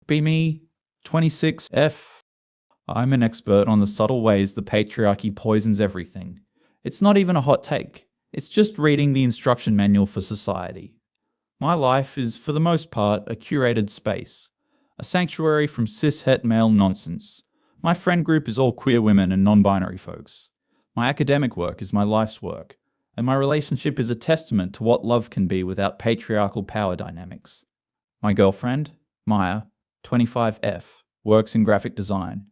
Be me, 26F. I'm an expert on the subtle ways the patriarchy poisons everything. It's not even a hot take. It's just reading the instruction manual for society. My life is, for the most part, a curated space. A sanctuary from cis-het male nonsense. My friend group is all queer women and non-binary folks. My academic work is my life's work. And my relationship is a testament to what love can be without patriarchal power dynamics. My girlfriend, Maya, 25F, works in graphic design.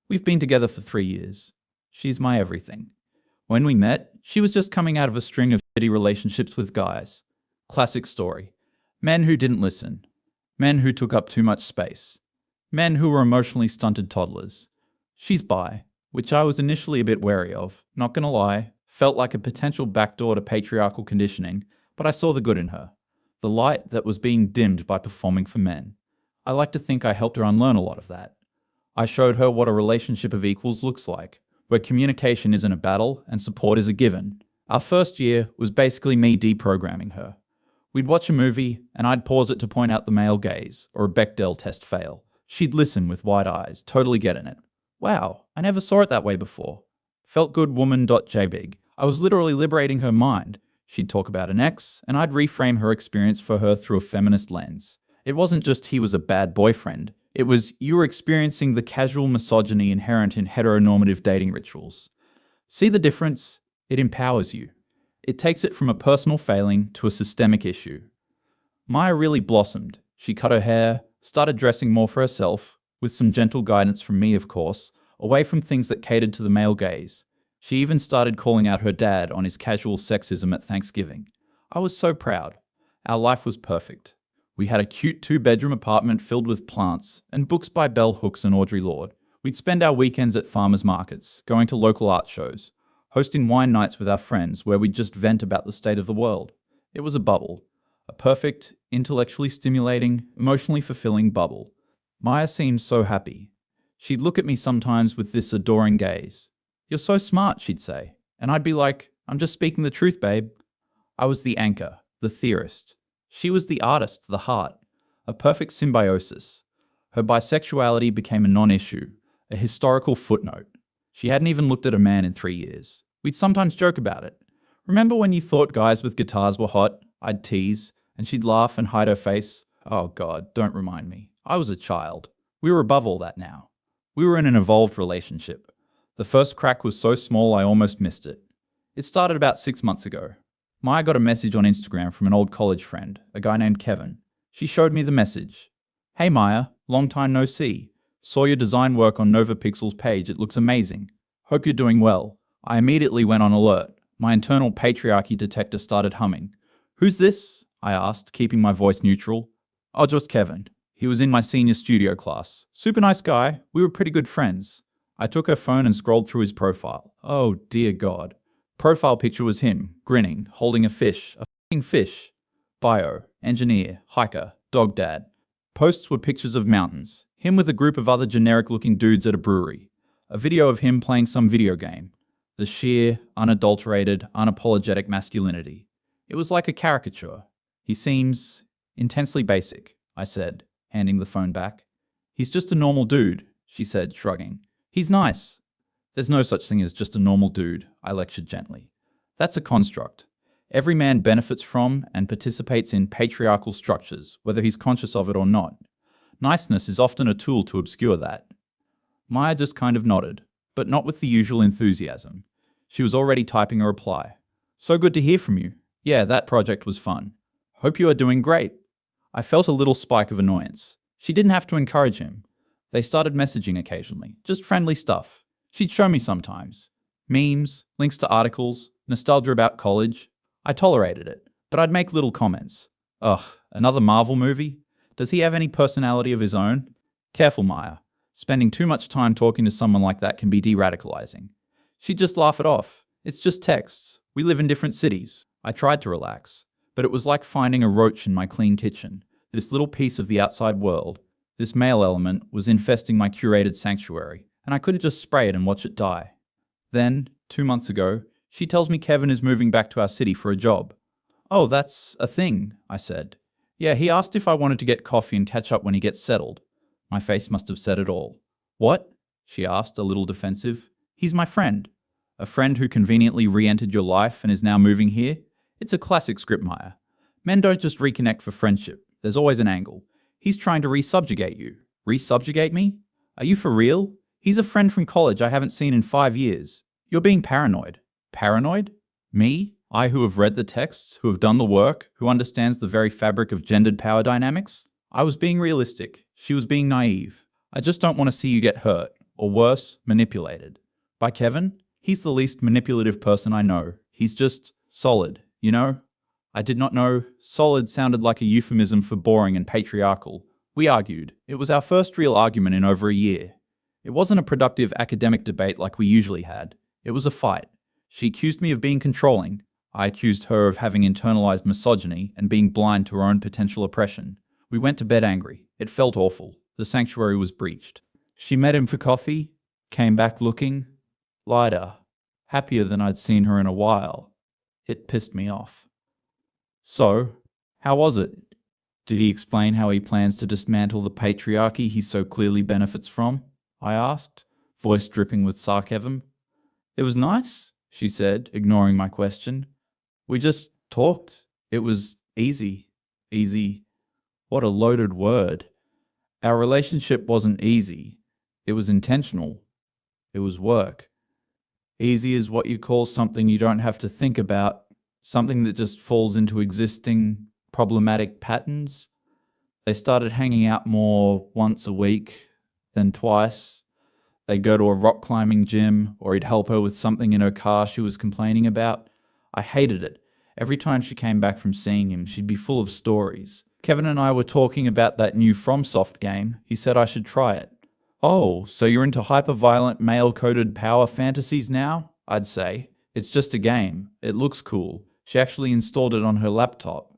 We've been together for 3 years. She's my everything. When we met, she was just coming out of a string of shitty relationships with guys. Classic story. Men who didn't listen. Men who took up too much space. Men who were emotionally stunted toddlers. She's bi, which I was initially a bit wary of, not gonna lie, felt like a potential backdoor to patriarchal conditioning, but I saw the good in her. The light that was being dimmed by performing for men. I like to think I helped her unlearn a lot of that. I showed her what a relationship of equals looks like, where communication isn't a battle and support is a given. Our first year was basically me deprogramming her. We'd watch a movie, and I'd pause it to point out the male gaze, or a Bechdel test fail. She'd listen with wide eyes, totally getting it. Wow, I never saw it that way before. Feltgoodwoman.jpg. I was literally liberating her mind. She'd talk about an ex, and I'd reframe her experience for her through a feminist lens. It wasn't just he was a bad boyfriend. It was you were experiencing the casual misogyny inherent in heteronormative dating rituals. See the difference? It empowers you. It takes it from a personal failing to a systemic issue. Maya really blossomed. She cut her hair, started dressing more for herself, with some gentle guidance from me, of course, away from things that catered to the male gaze. She even started calling out her dad on his casual sexism at Thanksgiving. I was so proud. Our life was perfect. We had a cute 2-bedroom apartment filled with plants and books by Bell Hooks and Audre Lorde. We'd spend our weekends at farmers markets, going to local art shows, hosting wine nights with our friends where we'd just vent about the state of the world. It was a bubble. A perfect, intellectually stimulating, emotionally fulfilling bubble. Maya seemed so happy. She'd look at me sometimes with this adoring gaze. "You're so smart," she'd say. And I'd be like, "I'm just speaking the truth, babe." I was the anchor, the theorist. She was the artist, the heart. A perfect symbiosis. Her bisexuality became a non-issue, a historical footnote. She hadn't even looked at a man in 3 years. We'd sometimes joke about it. "Remember when you thought guys with guitars were hot?" I'd tease, and she'd laugh and hide her face. Oh God, don't remind me. I was a child. We were above all that now. We were in an evolved relationship. The first crack was so small I almost missed it. It started about 6 months ago. Maya got a message on Instagram from an old college friend, a guy named Kevin. She showed me the message. "Hey Maya, long time no see. Saw your design work on NovaPixel's page, it looks amazing. Hope you're doing well." I immediately went on alert. My internal patriarchy detector started humming. "Who's this?" I asked, keeping my voice neutral. "Oh, just Kevin. He was in my senior studio class. Super nice guy. We were pretty good friends." I took her phone and scrolled through his profile. Oh dear God. Profile picture was him, grinning, holding a fish. A f***ing fish. Bio, engineer, hiker, dog dad. Posts were pictures of mountains. Him with a group of other generic-looking dudes at a brewery. A video of him playing some video game. The sheer, unadulterated, unapologetic masculinity. It was like a caricature. "He seems intensely basic," I said, handing the phone back. "He's just a normal dude," she said, shrugging. "He's nice." "There's no such thing as just a normal dude," I lectured gently. "That's a construct. Every man benefits from and participates in patriarchal structures, whether he's conscious of it or not. Niceness is often a tool to obscure that." Maya just kind of nodded, but not with the usual enthusiasm. She was already typing a reply. "So good to hear from you. Yeah, that project was fun. Hope you are doing great." I felt a little spike of annoyance. She didn't have to encourage him. They started messaging occasionally, just friendly stuff. She'd show me sometimes. Memes, links to articles, nostalgia about college. I tolerated it, but I'd make little comments. "Ugh, another Marvel movie? Does he have any personality of his own?" Careful, Maya. Spending too much time talking to someone like that can be de-radicalizing. She'd just laugh it off. "It's just texts. We live in different cities." I tried to relax, but it was like finding a roach in my clean kitchen. This little piece of the outside world, this male element, was infesting my curated sanctuary, and I couldn't just spray it and watch it die. Then, 2 months ago, she tells me Kevin is moving back to our city for a job. "Oh, that's a thing," I said. "Yeah, he asked if I wanted to get coffee and catch up when he gets settled." My face must have said it all. What? She asked, a little defensive. He's my friend. A friend who conveniently re-entered your life and is now moving here? It's a classic script, Maya. Men don't just reconnect for friendship. There's always an angle. He's trying to resubjugate you. Resubjugate me? Are you for real? He's a friend from college I haven't seen in 5 years. You're being paranoid. Paranoid? Me? I who have read the texts, who have done the work, who understands the very fabric of gendered power dynamics? I was being realistic. She was being naive. I just don't want to see you get hurt, or worse, manipulated. By Kevin? He's the least manipulative person I know. He's just solid, you know? I did not know solid sounded like a euphemism for boring and patriarchal. We argued. It was our first real argument in over a year. It wasn't a productive academic debate like we usually had. It was a fight. She accused me of being controlling. I accused her of having internalized misogyny and being blind to her own potential oppression. We went to bed angry. It felt awful. The sanctuary was breached. She met him for coffee, came back looking lighter, happier than I'd seen her in a while. It pissed me off. So, how was it? Did he explain how he plans to dismantle the patriarchy he so clearly benefits from? I asked, voice dripping with sarcasm. It was nice, she said, ignoring my question. We just talked. It was easy. Easy. What a loaded word. Our relationship wasn't easy. It was intentional. It was work. Easy is what you call something you don't have to think about, something that just falls into existing problematic patterns. They started hanging out more once a week than twice. They'd go to a rock climbing gym, or he'd help her with something in her car she was complaining about. I hated it. Every time she came back from seeing him, she'd be full of stories. Kevin and I were talking about that new FromSoft game. He said I should try it. Oh, so you're into hyper-violent male-coded power fantasies now? I'd say. It's just a game. It looks cool. She actually installed it on her laptop.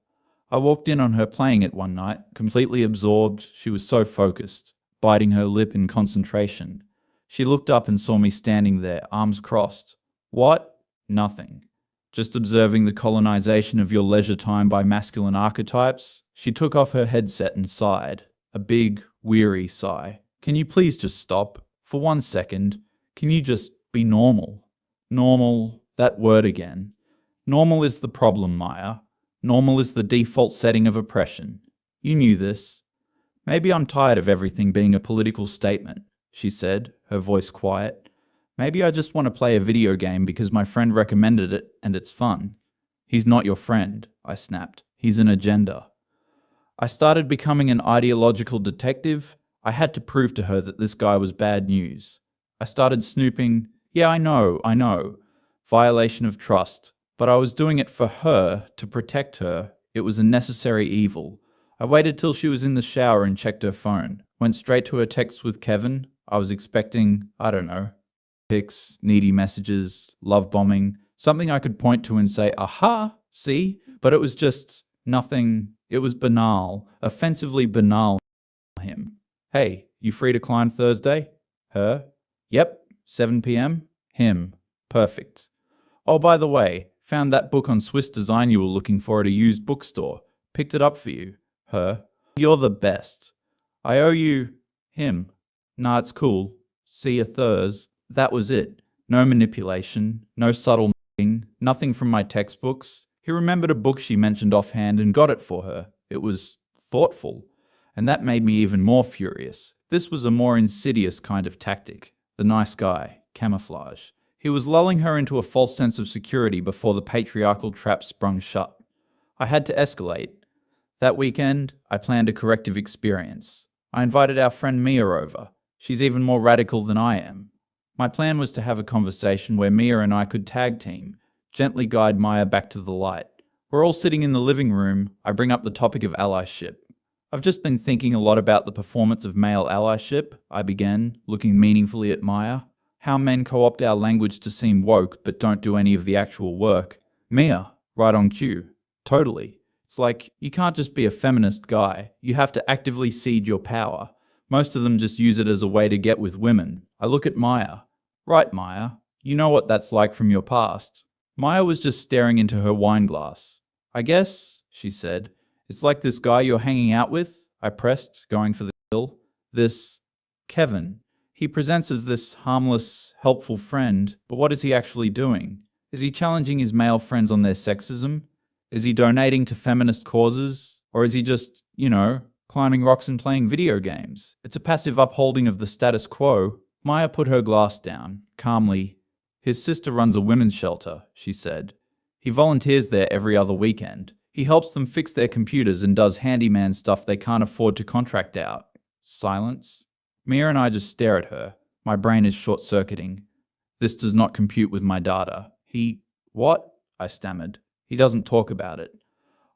I walked in on her playing it one night, completely absorbed. She was so focused, biting her lip in concentration. She looked up and saw me standing there, arms crossed. What? Nothing. Just observing the colonization of your leisure time by masculine archetypes. She took off her headset and sighed. A big, weary sigh. Can you please just stop? For 1 second. Can you just be normal? Normal, that word again. Normal is the problem, Maya. Normal is the default setting of oppression. You knew this. Maybe I'm tired of everything being a political statement, she said, her voice quiet. Maybe I just want to play a video game because my friend recommended it and it's fun. He's not your friend, I snapped. He's an agenda. I started becoming an ideological detective. I had to prove to her that this guy was bad news. I started snooping. Yeah, I know. Violation of trust. But I was doing it for her, to protect her. It was a necessary evil. I waited till she was in the shower and checked her phone. Went straight to her texts with Kevin. I was expecting, I don't know, pics, needy messages, love bombing, something I could point to and say, aha, see? But it was just nothing. It was banal, offensively banal. Him. Hey, you free to climb Thursday? Her. Yep, 7 p.m. Him. Perfect. Oh, by the way, found that book on Swiss design you were looking for at a used bookstore. Picked it up for you. Her. You're the best. I owe you. Him. Nah, it's cool. See you Thurs. That was it. No manipulation, no subtle nothing from my textbooks. He remembered a book she mentioned offhand and got it for her. It was thoughtful. And that made me even more furious. This was a more insidious kind of tactic. The nice guy. Camouflage. He was lulling her into a false sense of security before the patriarchal trap sprung shut. I had to escalate. That weekend, I planned a corrective experience. I invited our friend Mia over. She's even more radical than I am. My plan was to have a conversation where Mia and I could tag team, gently guide Maya back to the light. We're all sitting in the living room. I bring up the topic of allyship. I've just been thinking a lot about the performance of male allyship, I began, looking meaningfully at Maya. How men co-opt our language to seem woke but don't do any of the actual work. Mia, right on cue. Totally. It's like, you can't just be a feminist guy. You have to actively cede your power. Most of them just use it as a way to get with women. I look at Maya. Right, Maya. You know what that's like from your past. Maya was just staring into her wine glass. I guess, she said, it's like this guy you're hanging out with. I pressed, going for the kill. This Kevin. He presents as this harmless, helpful friend, but what is he actually doing? Is he challenging his male friends on their sexism? Is he donating to feminist causes? Or is he just, climbing rocks and playing video games? It's a passive upholding of the status quo. Maya put her glass down, calmly. His sister runs a women's shelter, she said. He volunteers there every other weekend. He helps them fix their computers and does handyman stuff they can't afford to contract out. Silence. Mia and I just stare at her. My brain is short-circuiting. This does not compute with my data. What? I stammered. He doesn't talk about it.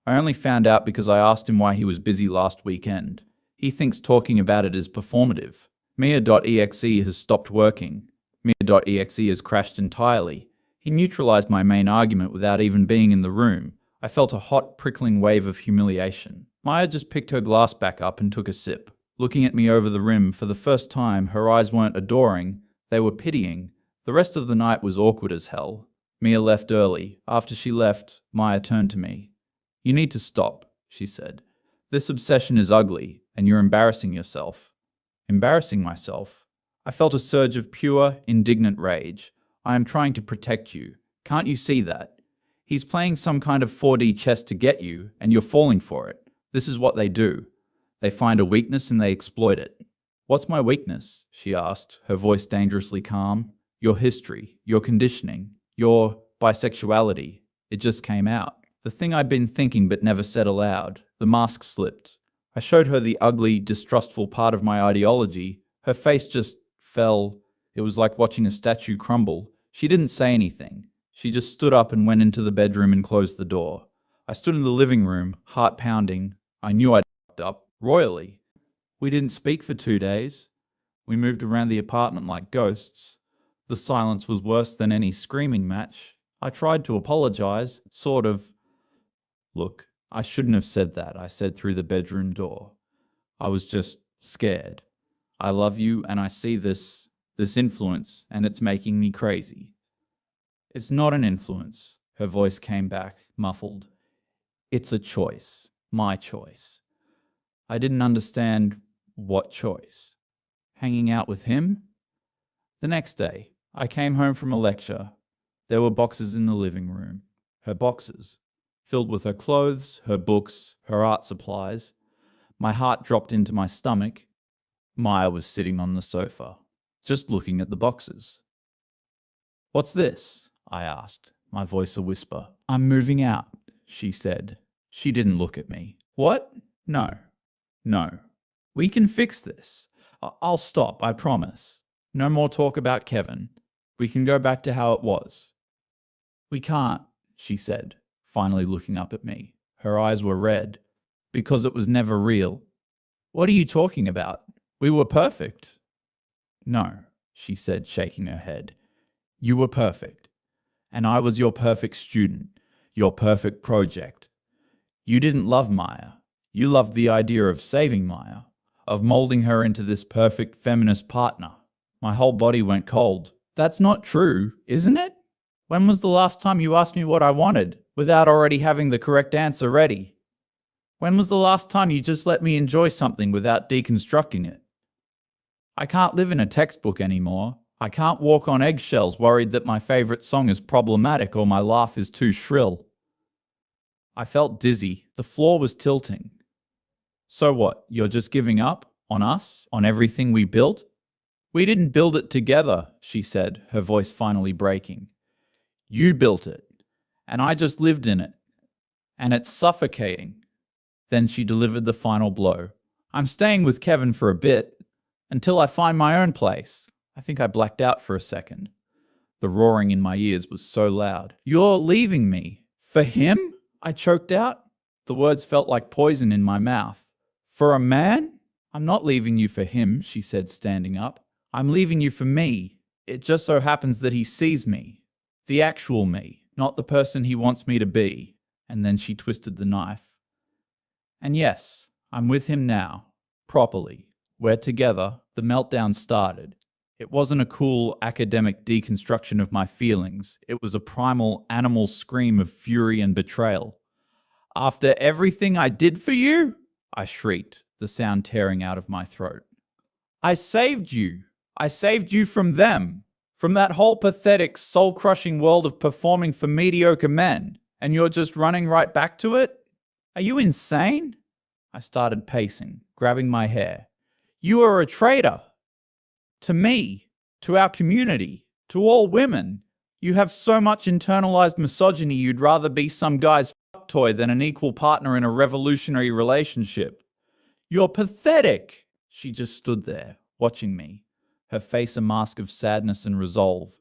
I only found out because I asked him why he was busy last weekend. He thinks talking about it is performative. Mia.exe has stopped working. Mia.exe has crashed entirely. He neutralized my main argument without even being in the room. I felt a hot, prickling wave of humiliation. Maya just picked her glass back up and took a sip. Looking at me over the rim for the first time, her eyes weren't adoring, they were pitying. The rest of the night was awkward as hell. Mia left early. After she left, Maya turned to me. You need to stop, she said. This obsession is ugly, and you're embarrassing yourself. Embarrassing myself? I felt a surge of pure, indignant rage. I am trying to protect you. Can't you see that? He's playing some kind of 4D chess to get you, and you're falling for it. This is what they do. They find a weakness and they exploit it. What's my weakness? She asked, her voice dangerously calm. Your history, your conditioning, your bisexuality. It just came out. The thing I'd been thinking but never said aloud. The mask slipped. I showed her the ugly, distrustful part of my ideology. Her face just fell. It was like watching a statue crumble. She didn't say anything. She just stood up and went into the bedroom and closed the door. I stood in the living room, heart pounding. I knew I'd fucked up, royally. We didn't speak for 2 days. We moved around the apartment like ghosts. The silence was worse than any screaming match. I tried to apologize, sort of. Look, I shouldn't have said that, I said through the bedroom door. I was just scared. I love you and I see this influence and it's making me crazy. It's not an influence, her voice came back, muffled. It's a choice, my choice. I didn't understand what choice. Hanging out with him? The next day, I came home from a lecture. There were boxes in the living room. Her boxes, filled with her clothes, her books, her art supplies. My heart dropped into my stomach. Maya was sitting on the sofa, just looking at the boxes. What's this? I asked, my voice a whisper. I'm moving out, she said. She didn't look at me. What? No. We can fix this. I'll stop, I promise. No more talk about Kevin. We can go back to how it was. We can't, she said, finally looking up at me. Her eyes were red. Because it was never real. What are you talking about? We were perfect. No, she said, shaking her head. You were perfect. And I was your perfect student, your perfect project. You didn't love Maya. You loved the idea of saving Maya, of molding her into this perfect feminist partner. My whole body went cold. That's not true, isn't it? When was the last time you asked me what I wanted, without already having the correct answer ready? When was the last time you just let me enjoy something without deconstructing it? I can't live in a textbook anymore. I can't walk on eggshells worried that my favorite song is problematic or my laugh is too shrill. I felt dizzy. The floor was tilting. So what, you're just giving up? On us? On everything we built? We didn't build it together, she said, her voice finally breaking. You built it, and I just lived in it. And it's suffocating. Then she delivered the final blow. I'm staying with Kevin for a bit, until I find my own place. I think I blacked out for a second. The roaring in my ears was so loud. You're leaving me. For him? I choked out. The words felt like poison in my mouth. For a man? I'm not leaving you for him, she said, standing up. I'm leaving you for me. It just so happens that he sees me. The actual me, not the person he wants me to be. And then she twisted the knife. And yes, I'm with him now. Properly. We're together. The meltdown started. It wasn't a cool academic deconstruction of my feelings. It was a primal animal scream of fury and betrayal. After everything I did for you? I shrieked, the sound tearing out of my throat. I saved you. I saved you from them, from that whole pathetic, soul-crushing world of performing for mediocre men, and you're just running right back to it? Are you insane? I started pacing, grabbing my hair. You are a traitor. To me, to our community, to all women. You have so much internalized misogyny you'd rather be some guy's fuck toy than an equal partner in a revolutionary relationship. You're pathetic. She just stood there, watching me, her face a mask of sadness and resolve.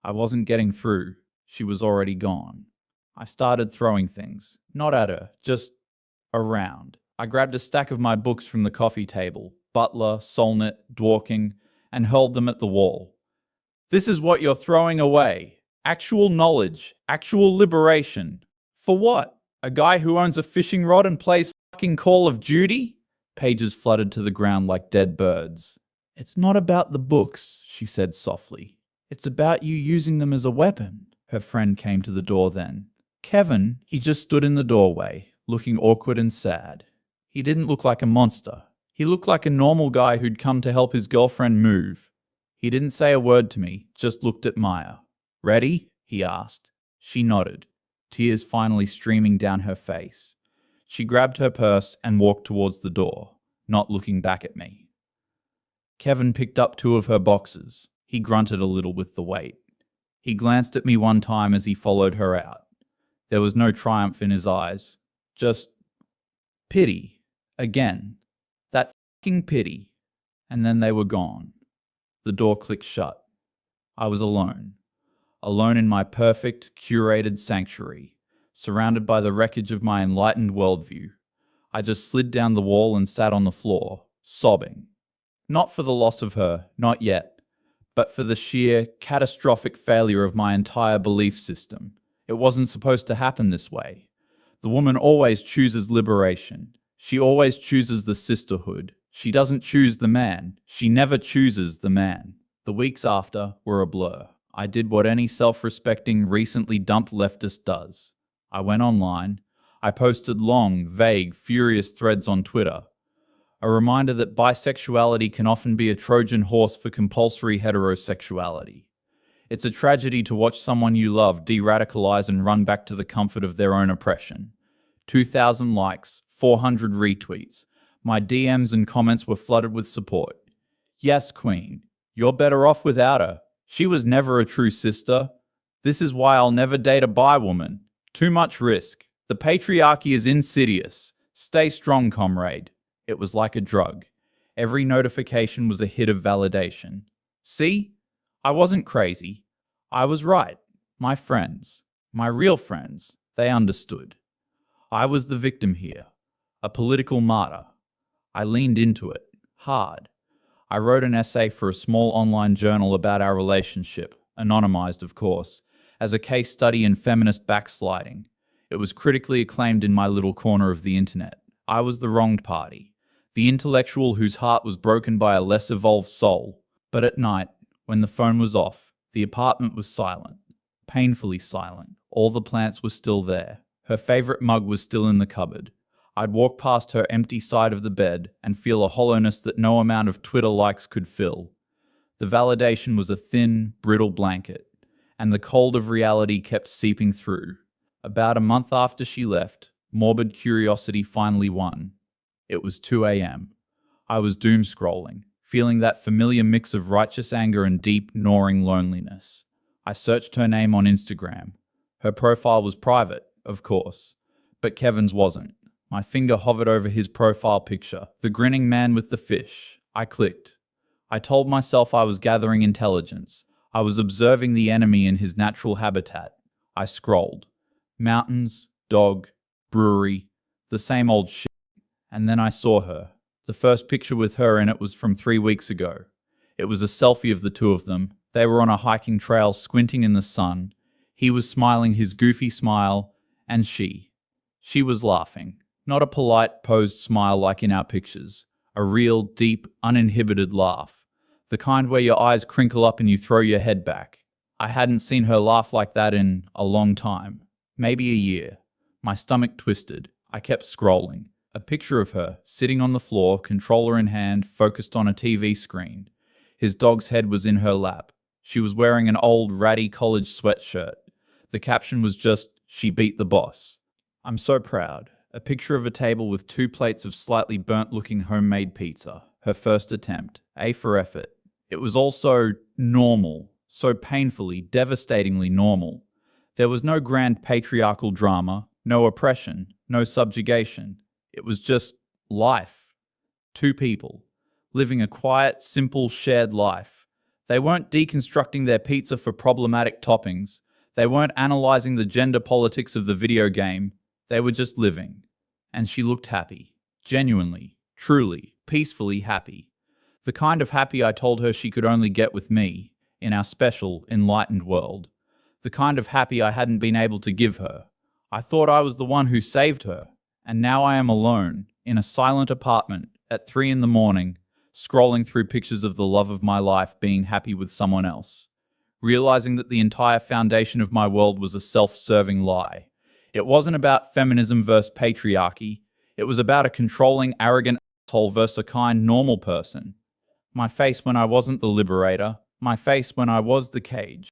I wasn't getting through. She was already gone. I started throwing things, not at her, just around. I grabbed a stack of my books from the coffee table, Butler, Solnit, Dworkin, and hurled them at the wall. This is what you're throwing away. Actual knowledge, actual liberation. For what? A guy who owns a fishing rod and plays fucking Call of Duty? Pages fluttered to the ground like dead birds. It's not about the books, she said softly. It's about you using them as a weapon. Her friend came to the door then. Kevin, he just stood in the doorway, looking awkward and sad. He didn't look like a monster. He looked like a normal guy who'd come to help his girlfriend move. He didn't say a word to me, just looked at Maya. Ready? He asked. She nodded, tears finally streaming down her face. She grabbed her purse and walked towards the door, not looking back at me. Kevin picked up 2 of her boxes. He grunted a little with the weight. He glanced at me one time as he followed her out. There was no triumph in his eyes, just pity. Again. That fucking pity. And then they were gone. The door clicked shut. I was alone. Alone in my perfect, curated sanctuary, surrounded by the wreckage of my enlightened worldview. I just slid down the wall and sat on the floor, sobbing. Not for the loss of her, not yet, but for the sheer, catastrophic failure of my entire belief system. It wasn't supposed to happen this way. The woman always chooses liberation. She always chooses the sisterhood. She doesn't choose the man. She never chooses the man. The weeks after were a blur. I did what any self-respecting, recently dumped leftist does. I went online. I posted long, vague, furious threads on Twitter. A reminder that bisexuality can often be a Trojan horse for compulsory heterosexuality. It's a tragedy to watch someone you love de-radicalize and run back to the comfort of their own oppression. 2,000 likes, 400 retweets. My DMs and comments were flooded with support. Yes, Queen, you're better off without her. She was never a true sister. This is why I'll never date a bi woman. Too much risk. The patriarchy is insidious. Stay strong, comrade. It was like a drug. Every notification was a hit of validation. See? I wasn't crazy. I was right. My friends, my real friends, they understood. I was the victim here, a political martyr. I leaned into it, hard. I wrote an essay for a small online journal about our relationship, anonymized of course, as a case study in feminist backsliding. It was critically acclaimed in my little corner of the internet. I was the wronged party, the intellectual whose heart was broken by a less evolved soul. But at night, when the phone was off, the apartment was silent, painfully silent. All the plants were still there. Her favorite mug was still in the cupboard. I'd walk past her empty side of the bed and feel a hollowness that no amount of Twitter likes could fill. The validation was a thin, brittle blanket, and the cold of reality kept seeping through. About a month after she left, morbid curiosity finally won. It was 2 a.m. I was doom scrolling, feeling that familiar mix of righteous anger and deep, gnawing loneliness. I searched her name on Instagram. Her profile was private, of course, but Kevin's wasn't. My finger hovered over his profile picture, the grinning man with the fish. I clicked. I told myself I was gathering intelligence. I was observing the enemy in his natural habitat. I scrolled. Mountains, dog, brewery, the same old shit. And then I saw her. The first picture with her in it was from 3 weeks ago. It was a selfie of the 2 of them. They were on a hiking trail squinting in the sun. He was smiling his goofy smile, and she was laughing. Not a polite, posed smile like in our pictures. A real, deep, uninhibited laugh. The kind where your eyes crinkle up and you throw your head back. I hadn't seen her laugh like that in a long time. Maybe a year. My stomach twisted. I kept scrolling. A picture of her, sitting on the floor, controller in hand, focused on a TV screen. His dog's head was in her lap. She was wearing an old, ratty college sweatshirt. The caption was just, "She beat the boss." I'm so proud. A picture of a table with 2 plates of slightly burnt-looking homemade pizza. Her first attempt. A for effort. It was also normal. So painfully, devastatingly normal. There was no grand patriarchal drama, no oppression, no subjugation. It was just life. 2 people. Living a quiet, simple, shared life. They weren't deconstructing their pizza for problematic toppings. They weren't analyzing the gender politics of the video game. They were just living. And she looked happy. Genuinely, truly, peacefully happy. The kind of happy I told her she could only get with me, in our special, enlightened world. The kind of happy I hadn't been able to give her. I thought I was the one who saved her, and now I am alone, in a silent apartment, at 3 in the morning, scrolling through pictures of the love of my life being happy with someone else, realizing that the entire foundation of my world was a self-serving lie. It wasn't about feminism versus patriarchy. It was about a controlling, arrogant asshole versus a kind, normal person. My face when I wasn't the liberator. My face when I was the cage.